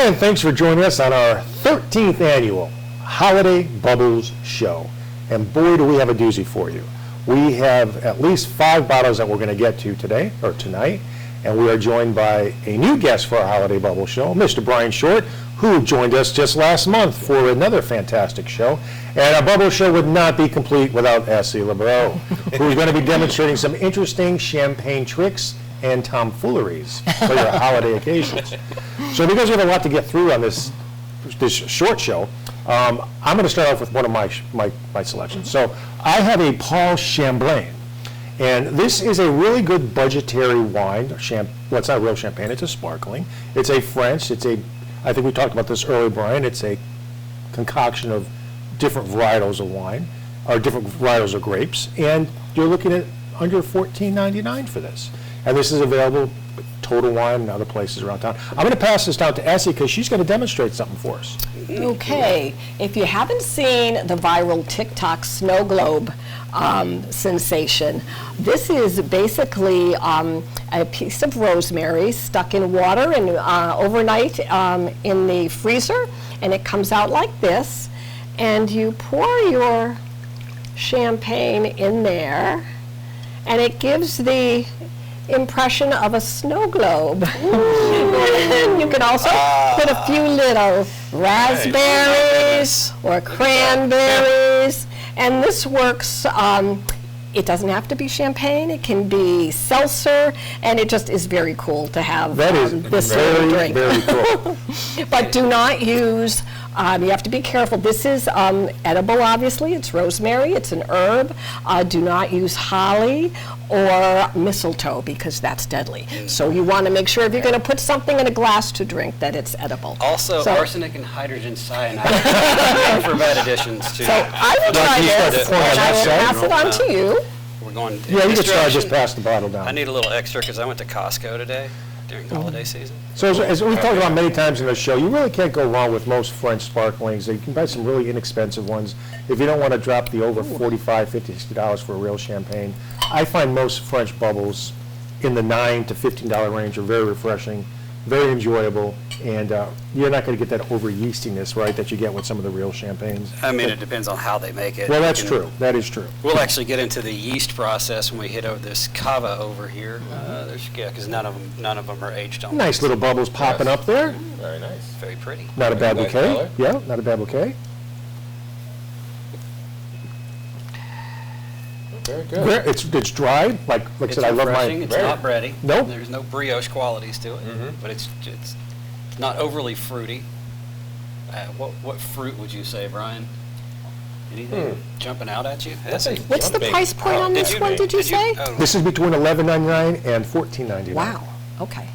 And thanks for joining us on our 13th annual Holiday Bubbles Show. And boy, do we have a doozy for you. We have at least 5 bottles that we're going to get to today, or tonight, and we are joined by a new guest for our Holiday Bubble Show, Mr. Brian Short, who joined us just last month for another fantastic show. And our Bubble Show would not be complete without Essie LeBreau, who's going to be demonstrating some interesting champagne tricks and tomfooleries for your holiday occasions. So because we have a lot to get through on this short show, I'm going to start off with one of my selections. So I have a Paul Champlain, and this is a really good budgetary wine. Well, it's not real champagne, it's a sparkling. It's a French, I think we talked about this earlier, Brian, it's a concoction of different varietals of wine, or different varietals of grapes, and you're looking at under $14.99 for this. And this is available at Total Wine and other places around town. I'm going to pass this down to Essie because she's going to demonstrate something for us. Okay, if you haven't seen the viral TikTok snow globe sensation, this is basically a piece of rosemary stuck in water and overnight in the freezer, and it comes out like this, and you pour your champagne in there, and it gives the impression of a snow globe. And you can also put a few little raspberries or cranberries, and this works. It doesn't have to be champagne, it can be seltzer, and it just is very cool to have this little drink. Very cool. But do not use, you have to be careful. This is edible, obviously. It's rosemary, it's an herb. Do not use holly or mistletoe because that's deadly. So you want to make sure if you're going to put something in a glass to drink that it's edible. Also, arsenic and hydrogen cyanide for bad additions too. So I will try this, and I will pass it on to you. We're going Yeah, you can try, just pass the bottle down. I need a little extra because I went to Costco today during the holiday season. So as we've talked about many times in the show, you really can't go wrong with most French sparklings. You can buy some really inexpensive ones. If you don't want to drop the over $45, $50, $60 for a real champagne, I find most French bubbles in the $9 to $15 range are very refreshing, very enjoyable, and you're not going to get that over yeastiness, right, that you get with some of the real champagnes. I mean, it depends on how they make it. Well, that's true. That is true. We'll actually get into the yeast process when we hit over this cava over here. Because none of them are aged on. Nice little bubbles popping up there. Very nice. Very pretty. Not a bad Nice bouquet. color. Yeah, not a bad bouquet. Very good. It's dry. Like I It's said, I love refreshing. my. It's not bready. Nope. There's no brioche qualities to it, but it's not overly fruity. What fruit would you say, Brian? Anything jumping out at you? What's the price point on this one, did you say? This is between $11.99 and $14.99. Wow, okay.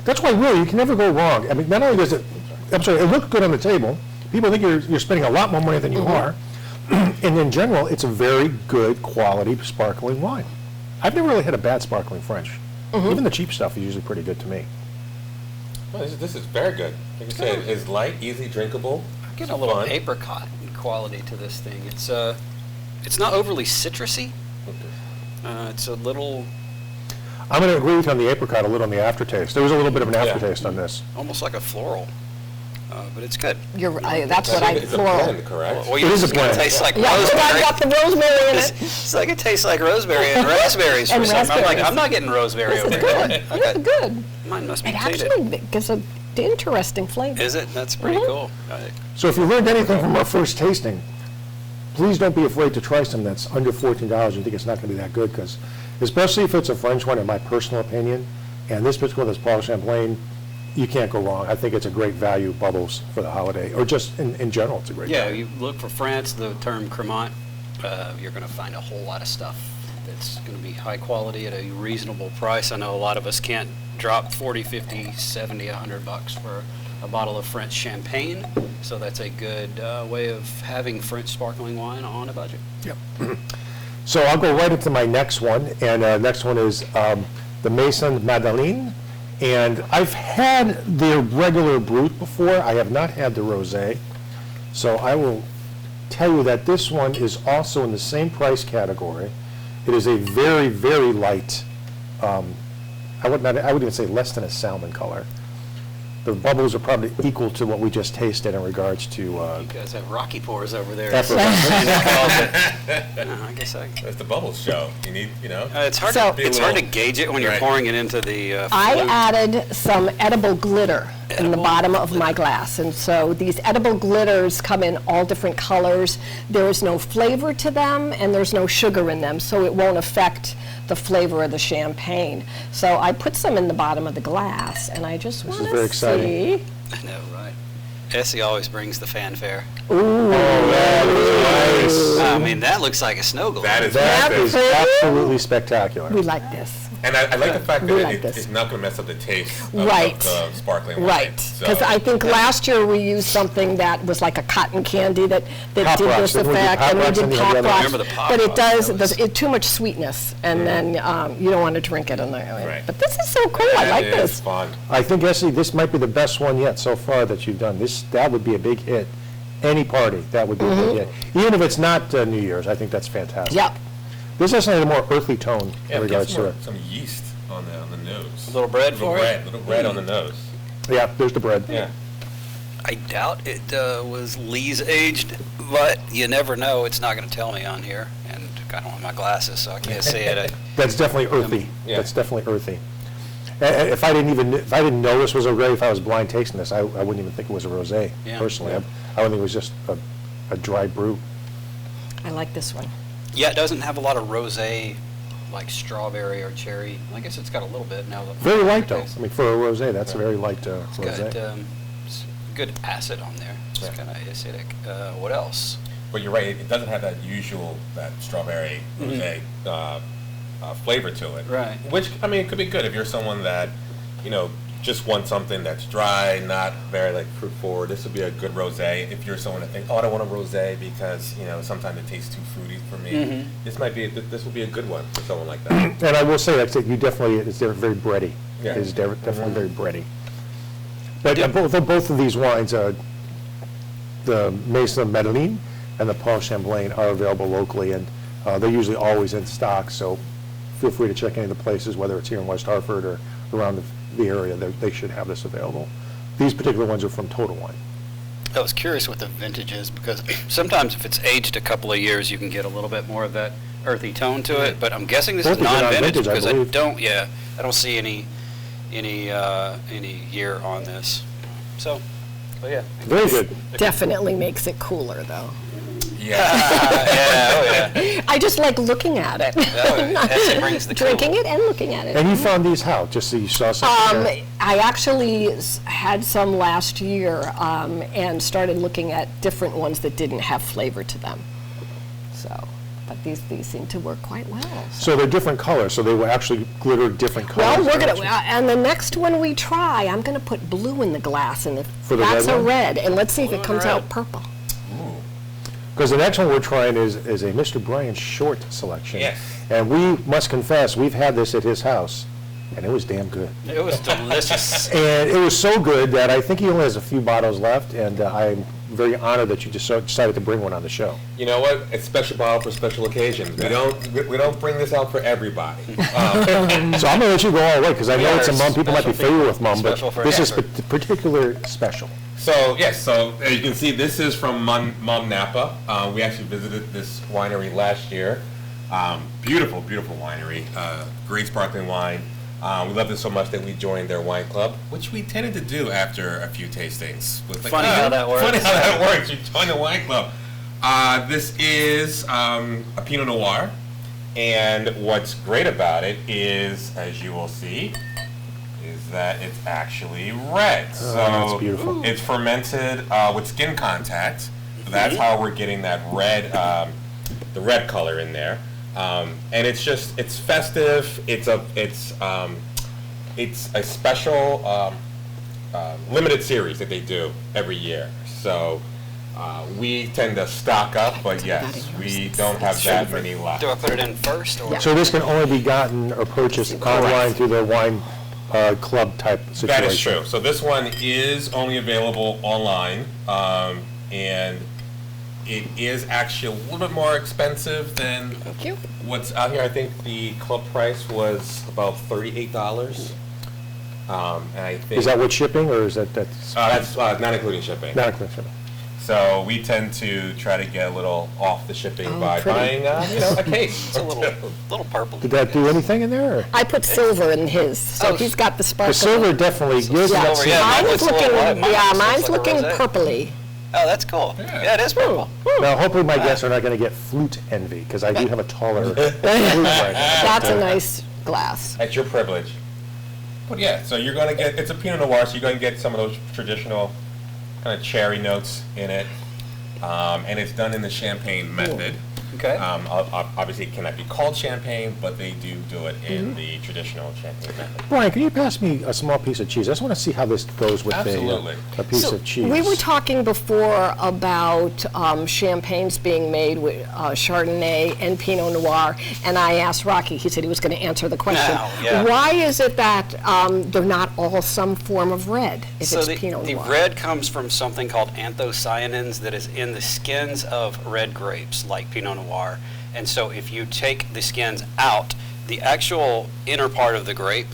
That's why really you can never go wrong. I mean, not only does it look good on the table. People think you're spending a lot more money than you are. And in general, it's a very good quality sparkling wine. I've never really had a bad sparkling French. Even the cheap stuff is usually pretty good to me. Well, this is very good. Like I said, it's light, easy drinkable. I'm getting a little apricot quality to this thing. It's not overly citrusy. It's a little. I'm going to agree with you on the apricot, a little on the aftertaste. There was a little bit of an aftertaste on this. Almost like a floral. But it's good. That's what I It's a floral. blend, correct? Well, It is a blend. It tastes like Yeah, rosemary. I got the rosemary in it. It's like it tastes like rosemary and raspberries And for something. I'm like, raspberries. I'm not getting rosemary This over is here. good. This is good. Mine must be It tainted. actually gives an interesting flavor. Is it? That's pretty cool. So if you learned anything from our first tasting, please don't be afraid to try some that's under $14. You think it's not going to be that good, because especially if it's a French one, in my personal opinion, and this particular, this Paul Champlain, you can't go wrong. I think it's a great value bubbles for the holiday, or just in general, it's a great Yeah, value. you look for France, the term Cremant, you're going to find a whole lot of stuff that's going to be high quality at a reasonable price. I know a lot of us can't drop 40, 50, 70, $100 for a bottle of French champagne, so that's a good way of having French sparkling wine on a budget. Yep. So I'll go right into my next one, and next one is the Maison Madeleine. And I've had their regular Brut before. I have not had the Rosé. So I will tell you that this one is also in the same price category. It is a very, very light, I would even say less than a salmon color. the bubbles are probably equal to what we just tasted in regards to, You guys have Rocky Pours over there. Pepper. I guess It's the bubbles show. You need, it's hard. So- It's hard to gauge it when you're Right. pouring it into the. I flute. added some edible glitter in the Edible bottom of my glass, and so these edible glitters come in all different colors. There is no flavor to them, and there's no sugar in them, so it won't affect the flavor of the champagne. So I put some in the bottom of the glass, and I just This is want very to exciting. see. I know, right? Essie always brings the fanfare. Nice. I mean, that looks like a snow globe. That is That is pretty? absolutely spectacular. We like this. And I like the fact that We like this. it's not going to mess up the taste of Right. the sparkling wine. Right, So- because I think last year we used something that was like a cotton candy that Pop did rocks. this Didn't we do effect, Pop and we Rocks did and the pop other- rocks. Remember the Pop But it Rocks, does, that was- there's too much sweetness, and then you don't want to drink it in there. Right. But this is so cool, I That like is this. fun. I think, Essie, this might be the best one yet so far that you've done. That would be a big hit. Any party, that would be a big hit. Even if it's not New Year's, I think that's fantastic. Yep, This is a more earthy tone Yeah, in it regards gets to more, it. some yeast on the nose. A little bread Little for bread, it? little bread on the nose. Yeah, there's the bread. Yeah. I doubt it was Lee's aged, but you never know. It's not going to tell me on here, and I don't have my glasses, so I can't see it. That's definitely earthy. Yeah. That's definitely earthy. And if I didn't know this was a rosé, if I was blind tasting this, I wouldn't even think it was a rosé, Yeah. personally. Yeah. I would think it was just a dry brew. I like this one. Yeah, it doesn't have a lot of rosé, like strawberry or cherry. I guess it's got a little bit now. that- Very light, though. I mean, for a rosé, that's a very light It's got rosé. good acid on there. It's Yeah. kind of acidic. What else? But you're right, it doesn't have that usual, that strawberry rosé flavor to it. Right. Which, I mean, it could be good if you're someone that, just wants something that's dry, not very like fruit forward. This would be a good rosé. If you're someone that thinks, oh, I don't want a rosé because, sometimes it tastes too fruity for me. This will be a good one for someone like that. And I will say, like I said, it's very bready. Yeah. It's definitely very bready. But both of these wines, the Maison Medellin and the Paul Champlain, are available locally, and they're usually always in stock, so feel free to check any of the places, whether it's here in West Hartford or around the area, they should have this available. These particular ones are from Total Wine. I was curious what the vintage is, because sometimes if it's aged a couple of years, you can get a little bit more of that earthy tone to it. But I'm guessing this is Both of them are non-vintage vintage, I because I believe. don't see any year on this. So, but yeah. Very good. Definitely makes it cooler, though. Yeah. Yeah, oh yeah. I just like looking at it. yeah. Essie brings the Drinking cool. it and looking at it. And you found these how? Just so you saw something? there? I actually had some last year and started looking at different ones that didn't have flavor to them. So, but these seem to work quite well. So they're different colors, so they will actually glitter different colors. Well, we're gonna, don't you? and the next one we try, I'm gonna put blue in the glass, and if For the that's red a one? red, and let's see if Blue it and comes red. out purple. Because the next one we're trying is a Mr. Brian Short selection. Yes. And we must confess, we've had this at his house, and it was damn good. It was delicious. And it was so good that I think he only has a few bottles left, and I'm very honored that you just decided to bring one on the show. You know what? It's special bottle for special occasions. We don't bring this out for everybody. So I'm going to let you go all the way, because I know Yeah, it's a mum, people might be special familiar with mum, but special for this is Edward. particular special. So, yes, so as you can see, this is from Mom Napa. We actually visited this winery last year. Beautiful, beautiful winery. Great sparkling wine. We loved it so much that we joined their wine club, which we tended to do after a few tastings. It was like, Funny how that works. Funny how that works. You join the wine club. This is a Pinot Noir. And what's great about it is, as you will see, is that it's actually red. So that's beautiful. it's fermented with skin contact. So that's how we're getting that red, the red color in there. And it's festive. It's a special limited series that they do every year. So we tend to stock up, but yes, we don't have that many left. Do I put it in first or? So this can only be gotten or purchased online through the wine club type situation. That is true. So this one is only available online, and it is actually a little bit more expensive than Thank you. what's out here. I think the club price was about $38. And I think Is that with shipping, or is that's that's not including shipping. not included shipping? So we tend to try to get a little off the shipping Oh, by pretty. buying, a case. It's a little purple. Did that do anything in there? Or? I put silver in his, so Oh, he's got the The sparkle. silver definitely, yours Yeah, got silver, yeah. mine Mine is looks a looking, little white. Mine yeah, looks mine's like a looking rosé. purpley. Oh, that's cool. Yeah, it is purple. Now, hopefully my guests are not going to get flute envy, because I do have a taller flute right now. That's a nice glass. That's your privilege. But yeah, so you're going to get, it's a Pinot Noir, so you're going to get some of those traditional kind of cherry notes in it. And it's done in the champagne method. Okay. Obviously, it cannot be called champagne, but they do it in the traditional champagne method. Brian, can you pass me a small piece of cheese? I just want to see how this goes with Absolutely. a piece So of cheese. we were talking before about champagnes being made with Chardonnay and Pinot Noir, and I asked Rocky, he said he was going to answer the question. Now, yeah. Why is it that they're not all some form of red if So it's the Pinot Noir? red comes from something called anthocyanins that is in the skins of red grapes, like Pinot Noir. And so if you take the skins out, the actual inner part of the grape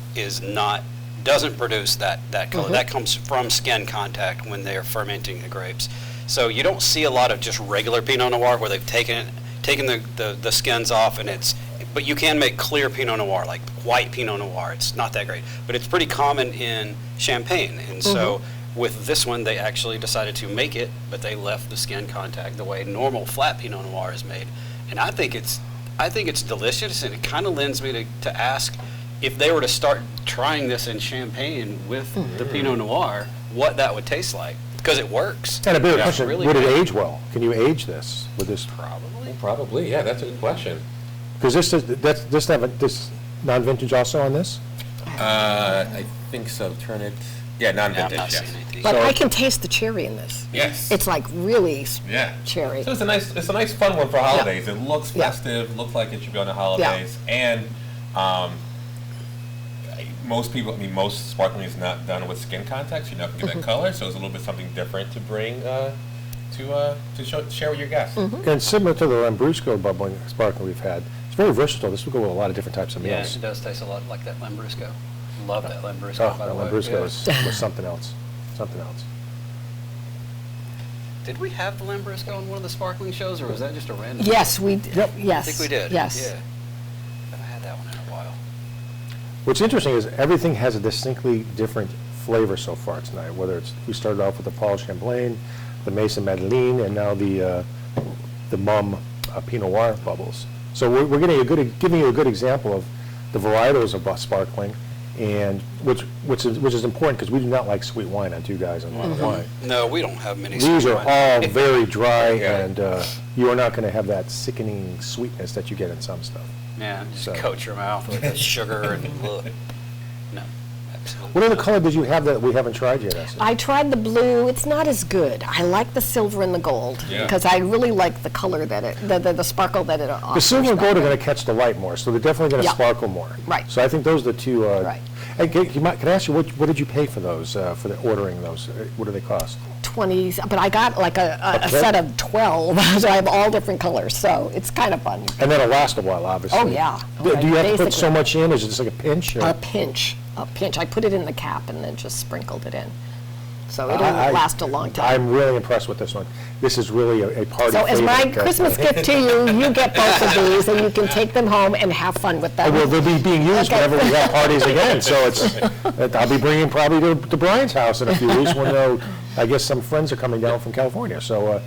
doesn't produce that color. That comes from skin contact when they're fermenting the grapes. So you don't see a lot of just regular Pinot Noir where they've taken the skins off, but you can make clear Pinot Noir, like white Pinot Noir. It's not that great, but it's pretty common in Champagne. And so with this one, they actually decided to make it, but they left the skin contact the way normal flat Pinot Noir is made. And I think it's delicious, and it kind of lends me to ask if they were to start trying this in Champagne with the Pinot Noir, what that would taste like, because it works. And a bigger Yeah, question, really would it good. age well? Can you age this with this? Probably. Probably, yeah, that's a good question. Because this non-vintage also on this? I think so. Turn it. Yeah, Yeah, I'm non-vintage. not Yes. seeing anything. But So- I can taste the cherry in this. Yes. It's like really Yeah. cherry. So it's a nice fun one for holidays. It looks Yeah. festive, looks like it should be on the holidays, and most sparkling is not done with skin contact, so you're not gonna get that color. So it's a little bit something different to bring to share with your guests. And similar to the Lambrusco bubbling sparkling we've had, it's very versatile. This will go with a lot of different types of Yeah, meals. it does taste a lot like that Lambrusco. Love that Lambrusco, Oh, by that the way. Lambrusco Yeah. was something else. Something else. Did we have the Lambrusco on one of the sparkling shows, or was that just a random? Yes, we, Yep. yes. I think we did. Yes. Yeah. Haven't had that one in a while. What's interesting is everything has a distinctly different flavor so far tonight, whether it's, we started off with the Paul Champlain, the Mason Madeleine, and now the Mumm Pinot Noir bubbles. So we're giving you a good example of the varietals of sparkling, and which is important because we do not like sweet wine on Two Guys on Lotta Wine. No, we don't have many. These sweet are wine. all very dry, Yeah. and you are not going to have that sickening sweetness that you get in some stuff. Yeah, just So- coat your mouth with the sugar and ugh. No, absolutely. What other color did you have that we haven't tried yet, Essie? I tried the blue. It's not as good. I like the silver and the gold Yeah. because I really like the color that the sparkle that it offers. The silver and gold are that going to catch the light more, so they're definitely going to Yeah. sparkle more. Right. So I think those are the two. Right. Hey, can I ask you, what did you pay for those, for the ordering those? What do they cost? 20s, but I got like a Okay. set of 12, so I have all different colors, so it's kind of fun. And that'll last a while, obviously. Oh, yeah. Do you have to put so Basically. much in? Is it just like a pinch? or- A pinch. I put it in the cap and then just sprinkled it in. So it'll I- last a long time. I'm really impressed with this one. This is really a party So as my favorite. Christmas gift to you, you get both of these and you can take them home and have fun with them. Well, they'll be being used Okay. whenever we have parties again, so I'll be bringing probably to Brian's house in a few weeks when, I guess some friends are coming down from California, so,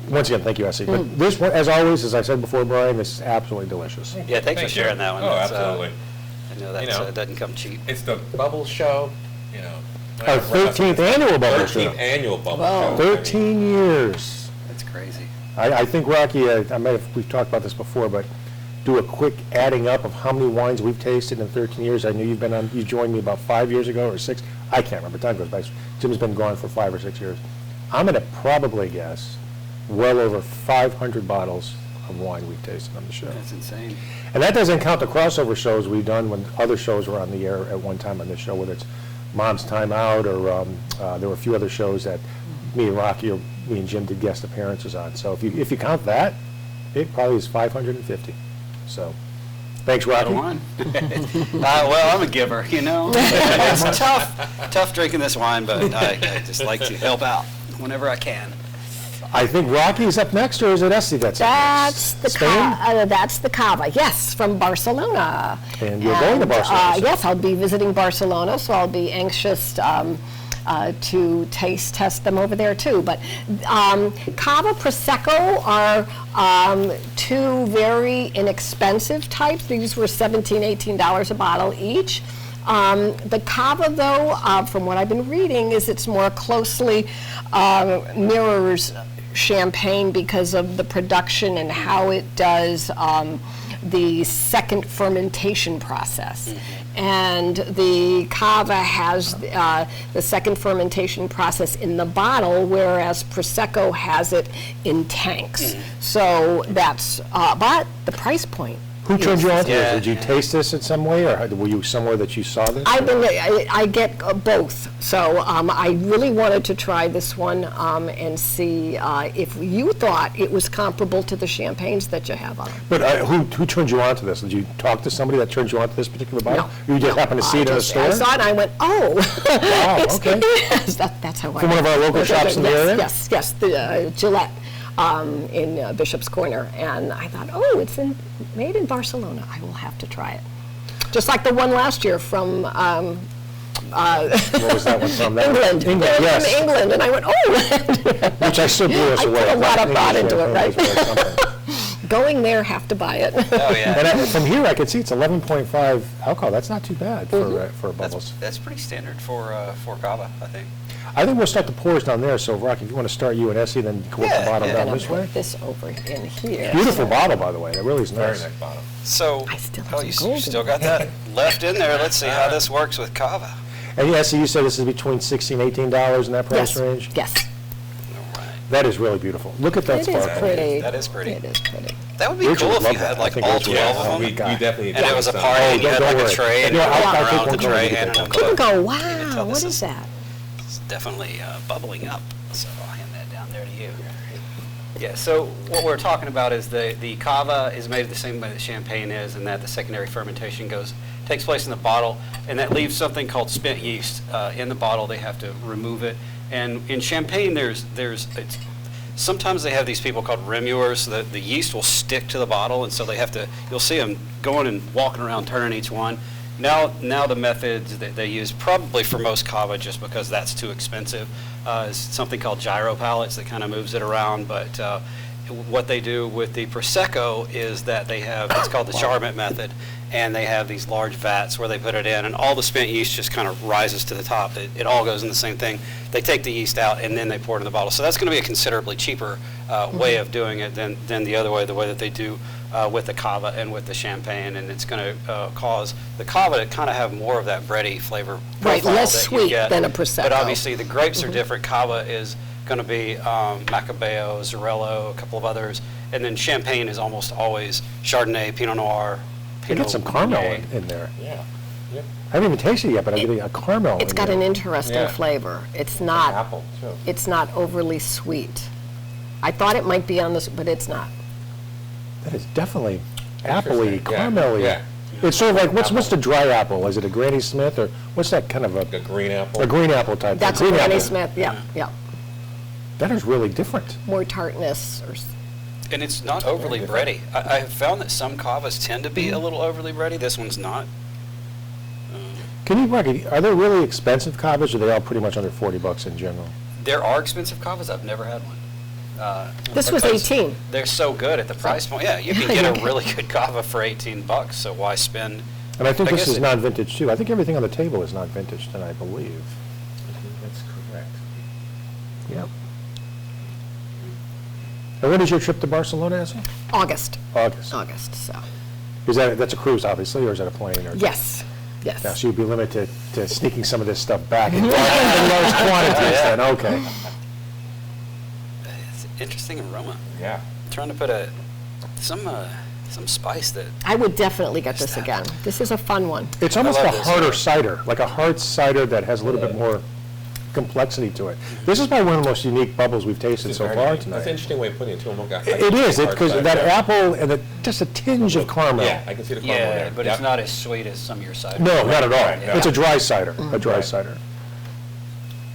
once again, thank you, Essie. But this one, as always, as I said before, Brian, this is absolutely delicious. Yeah, thanks for Thank you. sharing that one. Oh, That's, absolutely. I know that You know. doesn't come cheap. It's the Bubble Show, you know. Our 13th annual Bubble Show. 13th annual Bubble Whoa. Show. 13 years. That's crazy. I think, Rocky, we've talked about this before, but do a quick adding up of how many wines we've tasted in 13 years. I know you joined me about 5 years ago or 6. I can't remember, time goes by. Jim's been gone for 5 or 6 years. I'm going to probably guess well over 500 bottles of wine we've tasted on the show. That's insane. And that doesn't count the crossover shows we've done when other shows were on the air at one time on this show, whether it's Mom's Time Out or there were a few other shows that me and Rocky or me and Jim did guest appearances on. So if you count that, it probably is 550. So Thanks, Bottle Rocky. wine. Well, I'm a giver, you know. It's tough drinking this wine, but I just like to help out whenever I can. I think Rocky's up next, or is it Essie that's up That's next? the Spain? that's the cava, yes, from Barcelona. And you're going to Barcelona, so- Yes, I'll be visiting Barcelona, so I'll be anxious to taste test them over there too. But cava prosecco are two very inexpensive types. These were $17, $18 a bottle each. The cava, though, from what I've been reading, is it's more closely mirrors champagne because of the production and how it does the second fermentation process. And the cava has the second fermentation process in the bottle, whereas Prosecco has it in tanks. So that's, but the price point. Who turned you on to Yeah. this? Did you taste this in some way, or were you somewhere that you saw this? I get both, so I really wanted to try this one and see if you thought it was comparable to the champagnes that you have on. But who turned you on to this? Did you talk to somebody that turned you on to this particular bottle? You just happened to see it in a store? I saw it and I went, oh. Wow, okay. Yes, that's how I. From one of our local shops in the area? Yes, the Gillette in Bishop's Corner, and I thought, oh, it's made in Barcelona. I will have to try it. Just like the one last year from What was that one from? England. England, They're yes. From England, and I went, oh. Which I still blew us I away. put a lot of English thought into it, champagne right? was really something. Going there, have to buy it. Oh, yeah. And from here, I can see it's 11.5 alcohol. That's not too bad for bubbles. That's pretty standard for cava, I think. I think we'll start the pours down there. So, Rocky, if you want to start you and Essie, then go with the Yeah, bottom yeah. down I'm this gonna way. put this over in here. Beautiful bottle, by the way. That really is Very nice. nice bottle. So, I still have oh, some you gold in still it. got that left in there. Let's see how this works with cava. And Essie, you said this is between $16 and $18 in that price Yes, range? yes. All right. That is really beautiful. Look at that It is sparkle. pretty. That is pretty. It is pretty. That would be Richard cool would if love you that. had I like think all Richard would 12 love of that. them. We definitely. And it was a done party, some. and you had don't like a worry. tray, and you Yeah, were I'll walking take around one with the home tray, and handing them get People close. go, tell wow, this what is- is that? It's definitely bubbling up, so I'll hand that down there to you. Yeah, so what we're talking about is the cava is made the same way that champagne is, and that the secondary fermentation takes place in the bottle, and that leaves something called spent yeast in the bottle. They have to remove it, and in champagne, sometimes they have these people called remuers, so that the yeast will stick to the bottle, and so they have to. You'll see them going and walking around, turning each one. Now the methods that they use, probably for most cava, just because that's too expensive, is something called gyro pallets that kind of moves it around. But what they do with the Prosecco is that they have, it's called the Charment method, and they have these large vats where they put it in, and all the spent yeast just kind of rises to the top. It all goes in the same thing. They take the yeast out, and then they pour it in the bottle. So that's going to be a considerably cheaper way of doing it than the other way, the way that they do with the cava and with the champagne, and it's going to cause the cava to kind of have more of that bready flavor Right, profile less that you sweet get. than a Prosecco. But obviously the grapes are different. Cava is going to be Macabeo, Xarello, a couple of others, and then champagne is almost always Chardonnay, Pinot Noir, I Pinot get some caramel Meunier. in there. Yeah. Yep. I haven't even tasted it yet, but I get a caramel It's in got there. an interesting Yeah. flavor. It's not. Apple, too. It's not overly sweet. I thought it might be on this, but it's not. That is definitely appley, Interesting, yeah, caramelly. yeah. It's sort of like, what's the dry apple? Is it a Granny Smith, or what's that kind of Like a green apple. a green apple type? That's a green Granny apple. Smith. Yeah, yeah. That is really different. More tartness or. And it's not overly bready. I have found that some cavas tend to Mm-hmm. be a little overly bready. This one's not. Can you, Rocky, are there really expensive cavas, or are they all pretty much under $40 in general? There are expensive cavas. I've never had one. This was because 18. They're so good at the price point. Yeah, you can get a really good cava for $18, so why spend? And I think this guess is it- non-vintage too. I think everything on the table is non-vintage tonight, I believe. That's correct. Yep. And when is your trip to Barcelona, Essie? August. August. So. Is that's a cruise, obviously, or is that a plane? Or Yes. Yes. Yeah, so you'd be limited to sneaking some of this stuff back in large quantities then, okay. It's an interesting aroma. Yeah. I'm trying to put some spice that. I would definitely get this again. This is a fun one. It's almost love a this, harder yeah. cider, like a hard cider that has a little bit more complexity to it. This is probably one of the most unique bubbles we've tasted so far That's an tonight. interesting way of putting it too. It is, because that apple and just a tinge of caramel. Yeah, I can see the caramel Yeah, there. but Yep. it's not as sweet as some of your cider. No, not at all. Yeah. It's a dry cider, a dry Right. cider.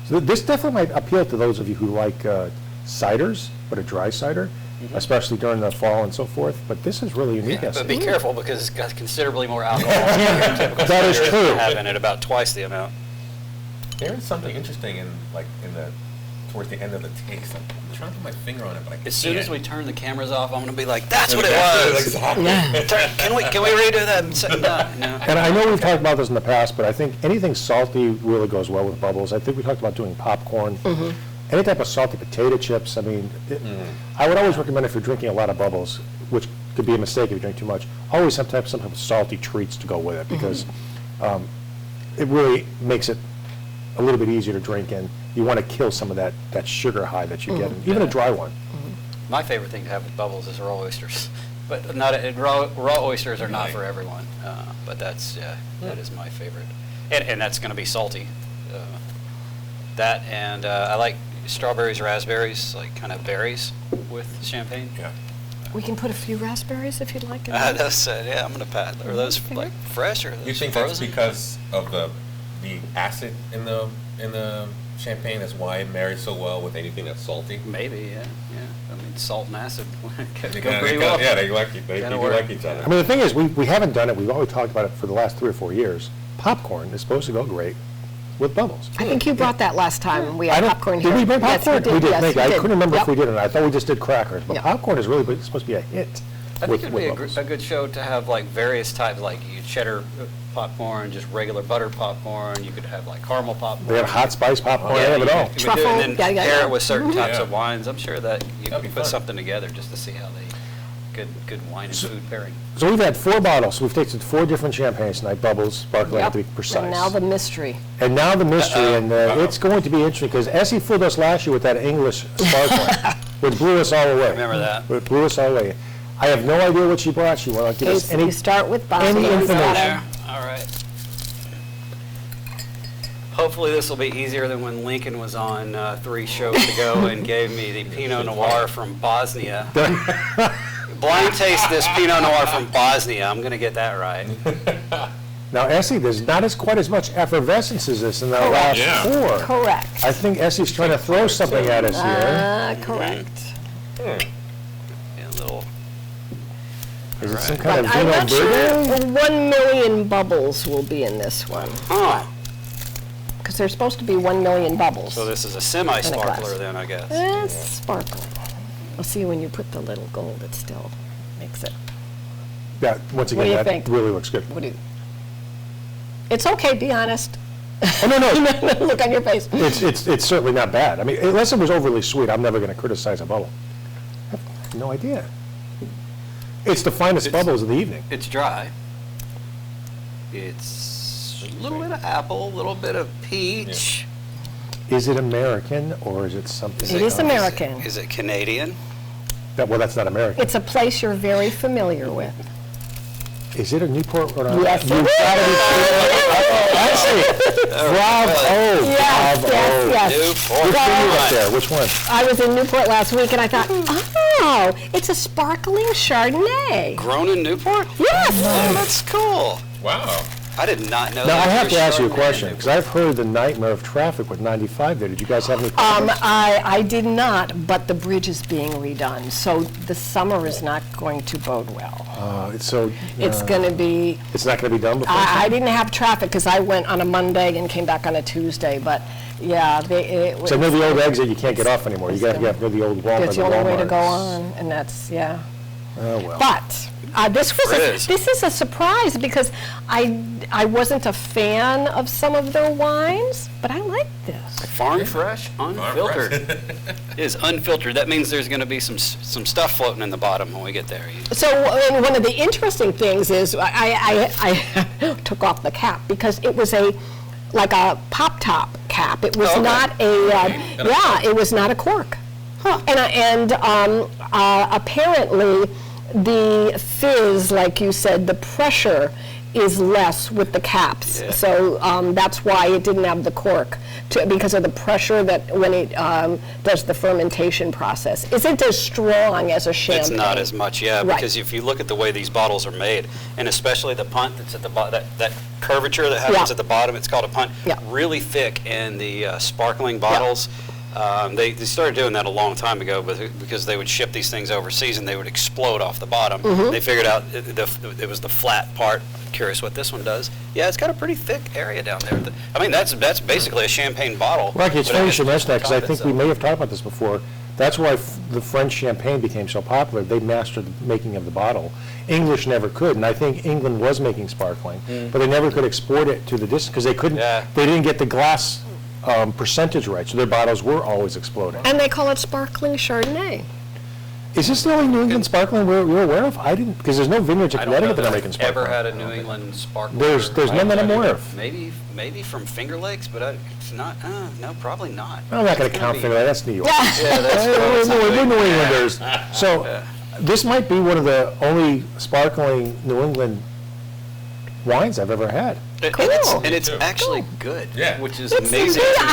So this definitely might appeal to those of you who like ciders, but a dry cider, especially during the fall and so forth. But this is really unique. Yeah, I but be think. careful because it's got considerably more alcohol than your typical That is cider. true. Having it about twice the amount. There is something interesting towards the end of the taste. I'm trying to put my finger on it, but I can't. As soon as we turn the cameras off, I'm gonna be like, "That's what it was." Exactly. Can we redo that? No. And I know we've talked about this in the past, but I think anything salty really goes well with bubbles. I think we talked about doing popcorn. Any type of salty potato chips. I mean, I would always recommend if you're drinking a lot of bubbles, which could be a mistake if you drink too much, always have to have some type of salty treats to go with it because it really makes it a little bit easier to drink, and you want to kill some of that sugar high that you get, even a dry one. My favorite thing to have with bubbles is raw oysters, but not raw oysters are not Right. for everyone. But that is my favorite, and that's going to be salty. That and I like strawberries, raspberries, like kind of berries with champagne. Yeah. We can put a few raspberries if you'd like. in there. Those, yeah, I'm gonna pat. Are those like fresh or are You those think frozen? that's because of the acid in the champagne? That's why it marries so well with anything that's salty. Maybe, yeah. I mean, salt and acid They go kinda- pretty well. Yeah, they like they Kinda do work. like each other. I mean, the thing is, we haven't done it. We've always talked about it for the last 3 or 4 years. Popcorn is supposed to go great with bubbles. I think you brought that last time we I had don't- popcorn here. Did we bring Yes, popcorn? We did. yes, Thank you. we I did. couldn't remember if Yep. we did or not. I thought we just did crackers, but Yep. popcorn is really supposed to be a hit. I think it'd be bubbles. a good show to have like various types, like cheddar popcorn, just regular butter popcorn. You could have like caramel popcorn. They have hot spice popcorn. They Yeah, have you it all. could do Truffle, it and then yeah. pair it with certain types Yeah. of wines. I'm sure that you That'd be could put fun. something together just to see how good wine and food pairing. So we've had 4 bottles. We've tasted 4 different champagnes tonight. Bubbles, sparkling, Yep. to be precise. And now the mystery. And now the mystery, and Uh-oh. it's going to be interesting because Essie fooled us last year with that English sparkling, which blew us all away. Remember that. It blew us all away. I have no idea what she brought. She won't give Okay, us so any. you start with any Bosnia. information. There. All right. Hopefully this will be easier than when Lincoln was on 3 shows ago and gave me the Pinot Noir from Bosnia. Blind taste this Pinot Noir from Bosnia. I'm going to get that right. Now, Essie, there's not quite as much effervescence as this in the last Yeah. 4. Correct. I think Essie's trying to throw something at us here. Correct. Yeah, a little. Is it some But kind of I'm Vino not sure Verde? 1 million bubbles will be in this one, Huh. because there's supposed to be 1 million bubbles. So this is a glass. semi-sparkler then, I guess. It's sparkling. I'll see when you put the little gold, it still makes it. Yeah, once What do again, you that think? really looks good. What do you? It's okay, be honest. Oh, no, no, Look on your face. it's certainly not bad. I mean, unless it was overly sweet, I'm never going to criticize a bubble. I have no idea. It's the finest It's- bubbles of the evening. It's dry. It's a little bit of apple, a little bit of peach. Is it American or is it something? It is else? American. Is it Canadian? Well, that's not American. It's a place you're very familiar with. Is it a Newport, Rhode Island? Yes, it You've gotta be kidding. Bravo. Yes, Bravo. yes, yes. Newport. Which one you up there? Which one? I was in Newport last week and I thought, oh, it's a sparkling Chardonnay. Grown in Newport? Yes. Oh, that's cool. Wow. I did not know Now, that. I have there to was ask you a Chardonnay in question, Newport. because I've heard the nightmare of traffic with 95 there. Did you guys have any problems? I did not, but the bridge is being redone, so the summer is not going to bode well. It's so. It's going to be, It's not going to be done before. I didn't have traffic because I went on a Monday and came back on a Tuesday, but yeah, it was. So I know the old exit, you can't get off anymore. You got to go the old Walmart. It's the only way to go Walmarts. on, and that's, yeah. Oh, well. But this is a surprise because I wasn't a fan of some of their wines, but I like this. Farm fresh, unfiltered. It is unfiltered. That means there's going to be some stuff floating in the bottom when we get there. So and one of the interesting things is I took off the cap because it was like a pop top cap. It was Oh, okay. not it was not a cork. Huh. And apparently the fizz, like you said, the pressure is less with the caps. Yeah. So that's why it didn't have the cork, because of the pressure that when it does the fermentation process. Isn't as strong as a champagne. It's not as much, yeah, Right. because if you look at the way these bottles are made, and especially the punt that's at the bottom, that curvature that happens Yeah. at the bottom, it's called a punt, Yeah. really thick, and the sparkling bottles, they started doing that a long time ago, but because they would ship these things overseas and they would explode off the bottom. Mm-hmm. They figured out it was the flat part. Curious what this one does. Yeah, it's got a pretty thick area down there. I mean, that's basically a champagne bottle. Rocky, it's but it funny you has should mention that, because I top think we itself. may have talked about this before. That's why the French champagne became so popular. They mastered the making of the bottle. English never could, and I think England was making sparkling, but they never could export it to the distance, because they couldn't, Yeah. they didn't get the glass percentage right, so their bottles were always exploding. And they call it sparkling Chardonnay. Is this the only New England sparkling we're aware of? I didn't, because there's no vineyards in I don't know Connecticut that that are I've making sparkling. ever had a New England sparkling. There's none that I'm aware of. Maybe from Finger Lakes, but it's not. No, probably not. I'm not going It's to count be- Finger Lakes, that's New York. Yeah, that's We're New probably- Englanders. So this might be one of the only sparkling New England wines I've ever had. And it's Cool. actually good, Yeah. which is It's amazing. good, to me.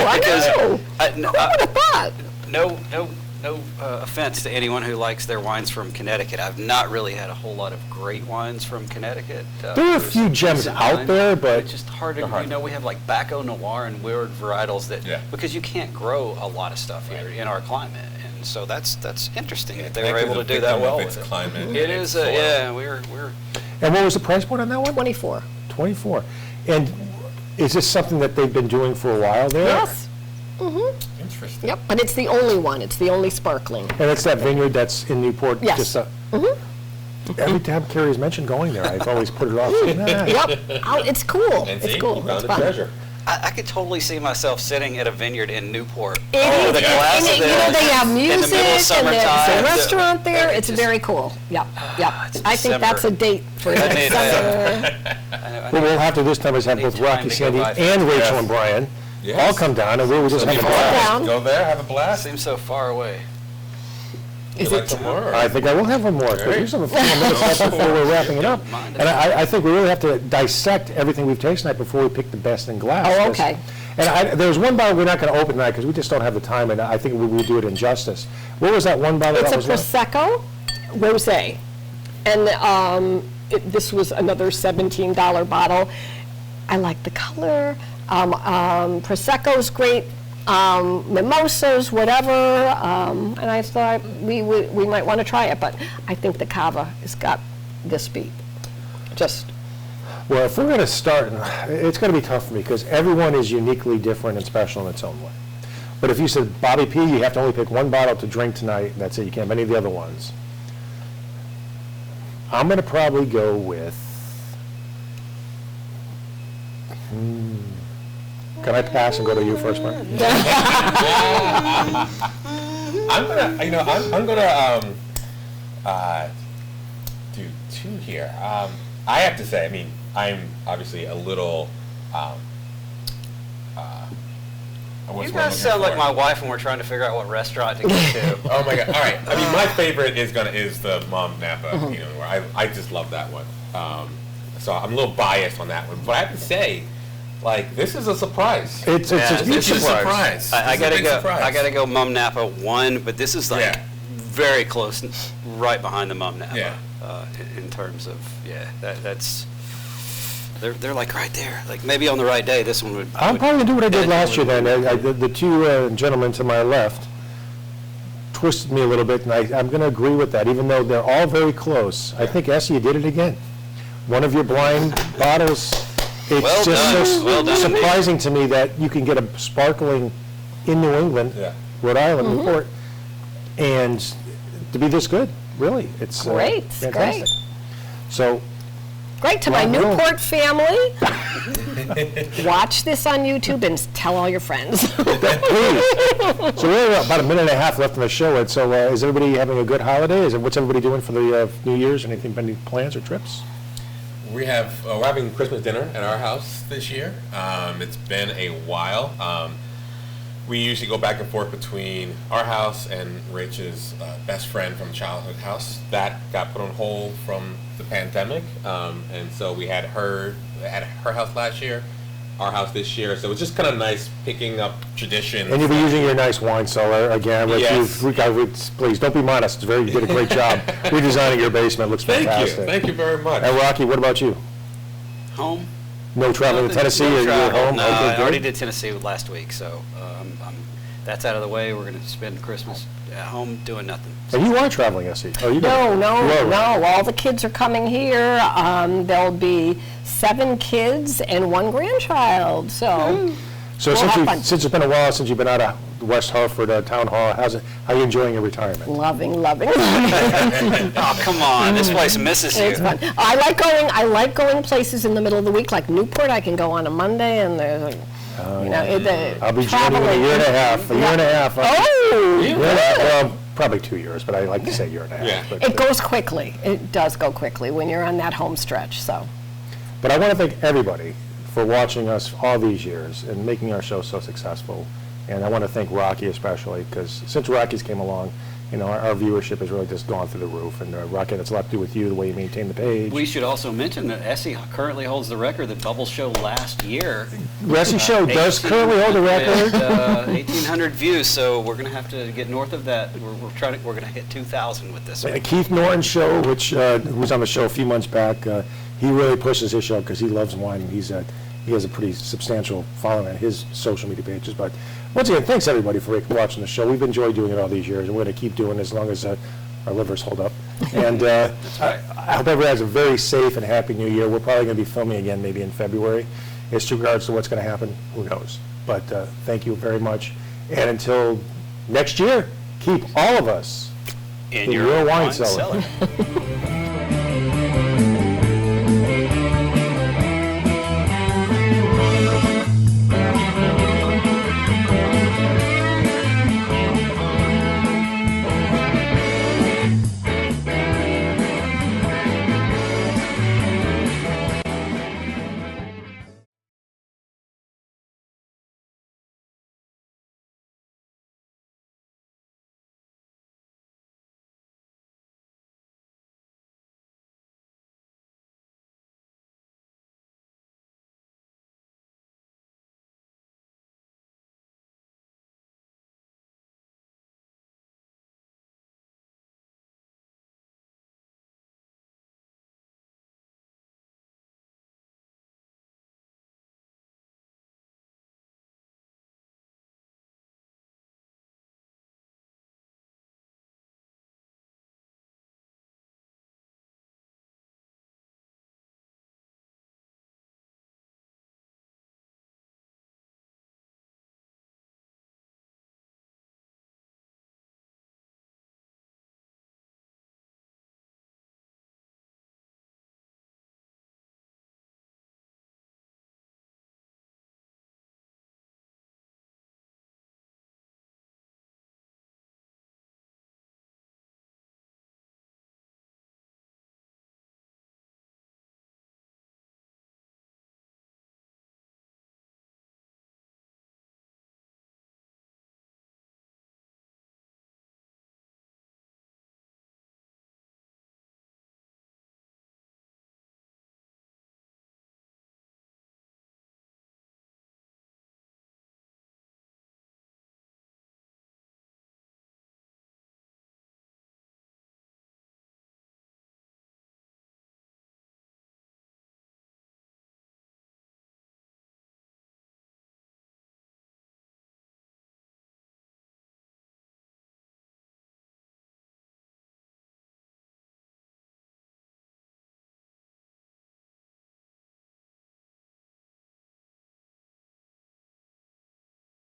I Because know. Who would have thought? no offense to anyone who likes their wines from Connecticut. I've not really had a whole lot of great wines from Connecticut. There are a There's few gems decent out wines, there, but it's just hard to, they're hard. you know, we have like Baco Noir and weird varietals that, Yeah. because you can't grow a lot of stuff here in our climate. And so that's interesting that they were Connecticut's able a to do victim that of well its with it. climate It and is, its soil. yeah, we're and what was the price point on that one? 24. 24. And is this something that they've been doing for a while there? Yes. Interesting. Yep, but it's the only one. It's the only sparkling. And it's that vineyard that's in Newport? Yes. Just, every time Carrie's mentioned going there, I've always put it off. Nah. Yep. Oh, it's cool. And It's see, cool. you found It's a fun. treasure. I could totally see myself sitting at a vineyard in Newport. It is, the glass and of you know, the- they have in the music, middle of and summertime, there's a restaurant there. it It's just- very cool. Yep, yep. it's I think that's a December. date for I next need summer. What we'll have to this time is have Need both time Rocky, to go Sandy, by and Rachel Yes. and Brian Yes. all come down, and we'll just have a Before blast. down. Go there, have a blast. Seems so far away. Is You like it? some more? I think I will have one more, because Great. we still have a few more minutes left before we're wrapping it up. Mind And I think we really have to dissect everything we've tasted tonight before we pick the best in glass. Oh, 'cause- okay. And there's one bottle we're not going to open tonight, because we just don't have the time, and I think we would do it injustice. What was that one bottle It's that a was left? Prosecco Rosé. And this was another $17 bottle. I like the color. Prosecco's great. Mimosas, whatever. And I thought we might want to try it, but I think the Cava has got this beat. Just, Well, if we're going to start, it's going to be tough for me, because everyone is uniquely different and special in its own way. But if you said, Bobby P., you have to only pick one bottle to drink tonight, and that's it, you can't have any of the other ones. I'm going to probably go with, can I pass and go to you first, Mark? I'm gonna, I'm gonna do two here. I have to say, I mean, I'm obviously a little. What's You the word I'm guys sound like looking my for? wife when we're trying to figure out what restaurant to go to. Oh my god! All right. I mean, my favorite is the Mom Napa. Where I just love that one. So I'm a little biased on that one, but I have to say, like, this is a surprise. It's Yeah, a huge This is a surprise. surprise. I This is a gotta big go. surprise. I gotta go Mum Napa 1, but this is like Yeah. very close, right behind the Mum Napa. Yeah. In terms of that's they're like right there. Like maybe on the right day, this one would. I'm probably going to do what I did last year then. The two gentlemen to my left twisted me a little bit, and I'm going to agree with that, even though they're all very close. I think, Essie, you did it again. One of your blind bottles, it's Well just done. so Well done. surprising to me that you can get a sparkling in New England, Yeah. Rhode Island, Newport, and to be this good, really. It's Great, fantastic. great. So, great to my Well, no. Newport family. Watch this on YouTube and tell all your friends. please. So we have about a minute and a half left in the show, and so is everybody having a good holiday? What's everybody doing for the New Year's? Anything, any plans or trips? We're having Christmas dinner at our house this year. It's been a while. we usually go back and forth between our house and Rach's best friend from childhood house. That got put on hold from the pandemic, and so we had her at her house last year, our house this year. So it's just kind of nice picking up traditions. And you'll be using your nice wine cellar again, which Yes. please, don't be modest. You did a great job redesigning your basement. Looks Thank fantastic. you. Thank you very much. And Rocky, what about you? Home? No traveling to Tennessee, or you're travel. home? No, Okay, I already good. did Tennessee last week, so that's out of the way. We're going to spend Christmas at home doing nothing. And you are traveling, Essie. Oh, you No, don't. no, You are, no. All the kids are coming here. There'll be 7 kids and 1 grandchild. So So We'll since have fun. it's been a while since you've been out of West Hartford Town Hall, how are you enjoying your retirement? loving, loving. Oh, come on. This place misses you. It's fun. I like going places in the middle of the week, like Newport. I can go on a Monday, and there's like, I'll be joining you in a year and a half. A year and a half. Oh, Yeah, well, probably 2 years, but I like to say year and a half. Yeah. But, it goes quickly. It does go quickly when you're on that home stretch. So. but I want to thank everybody for watching us all these years and making our show so successful. And I want to thank Rocky especially, because since Rocky's came along, our viewership has really just gone through the roof. And Rocky, that's a lot to do with you, the way you maintain the page. We should also mention that Essie currently holds the record that Bubbles show last year. Essie Show does currently hold the record. 1,800 views, so we're going to have to get north of that. We're going to hit 2,000 with this one. Keith Norton's show, which who was on the show a few months back, he really pushes his show because he loves wine. And he has a pretty substantial following on his social media pages. But once again, thanks everybody for watching the show. We've enjoyed doing it all these years, and we're going to keep doing it as long as our livers hold up. And I hope everyone has a very safe and happy New Year. We're probably going to be filming again maybe in February. As to regards to what's going to happen, who knows? But thank you very much. And until next year, keep all of us In your wine cellar. cellar.